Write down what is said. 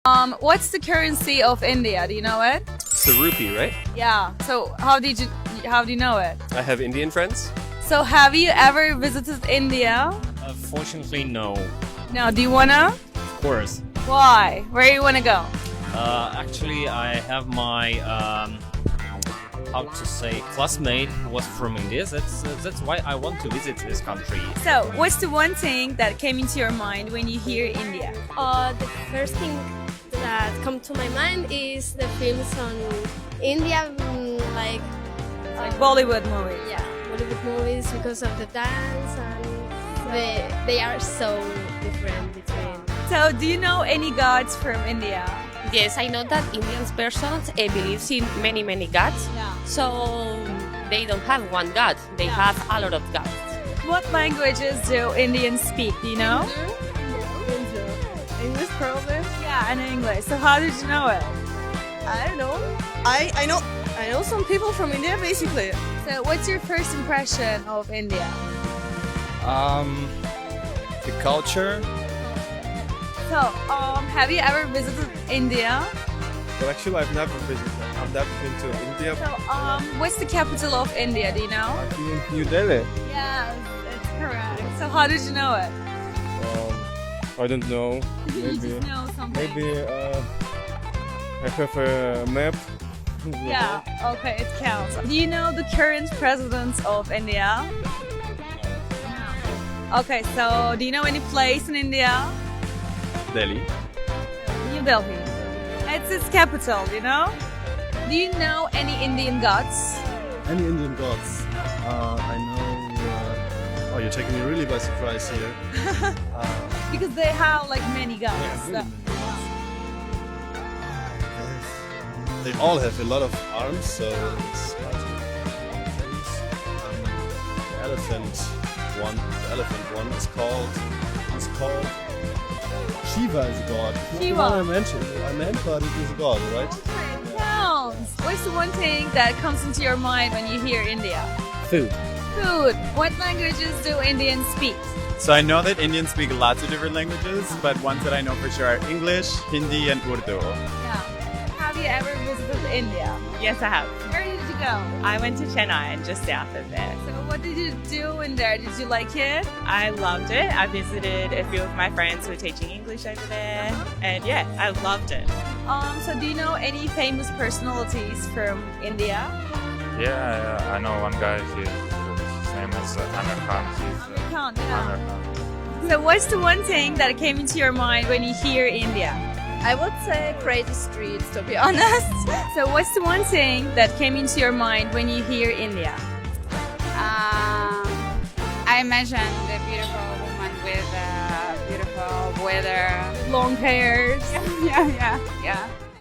What's the currency of India? Do you know it? It's the rupee, right? Yeah. So how do you know it? I have Indian friends. So have you ever visited India? Fortunately, no. No. Do you wanna? Of course. Why? Where do you wanna go? Actually, I have my how to say classmate who was from India. That's why I want to visit this country. So what's the one thing that came into your mind when you hear India? The first thing that come to my mind is the films on India, Like Bollywood movies. yeah, Bollywood movies because of the dance and they are so different between. So do you know any gods from India? Yes, I know that Indian persons believes in many gods. Yeah. So they don't have one god; they Yeah. have a lot of gods. What languages do Indians speak? Do you know? English probably. Yeah, in English. So how did you know it? I don't know. I know some people from India basically. So what's your first impression of India? The culture. So, have you ever visited India? But actually, I've never visited. I've never been to India. So, what's the capital of India? Do you know? I've been in New Delhi. Yes, that's correct. So, how did you know it? I don't know. You Maybe. just know something. Maybe I have a map. Yeah. Okay, it counts. Do you know the current president of India? No. Okay, so do you know any place in India? Delhi. New Delhi. It's its capital, you know? Do you know any Indian gods? Any Indian gods? I know. Oh, you're taking me really by surprise here. Because they have like many gods. Yeah, really They all have a lot of arms, so it's hard to the elephant one. The elephant one is called. Shiva is a god. Not the Shiva. one I meant, but it is a god, right? Okay, it counts. What's the one thing that comes into your mind when you hear India? Food. Food. What languages do Indians speak? So I know that Indians speak lots of different languages, but ones that I know for sure are English, Hindi, and Urdu. Yeah. Have you ever visited India? Yes, I have. Where did you go? I went to Chennai and just south of there. So what did you do in there? Did you like it? I loved it. I visited a few of my friends who were teaching English over there, and yeah, I loved it. So do you know any famous personalities from India? Yeah, I know one guy. His name is Amir Khan. Amir Khan, yeah. Amir Khan. So what's the one thing that came into your mind when you hear India? I would say crazy streets to be honest. So what's the one thing that came into your mind when you hear India? I imagine the beautiful woman with beautiful weather. Long hairs. Yeah.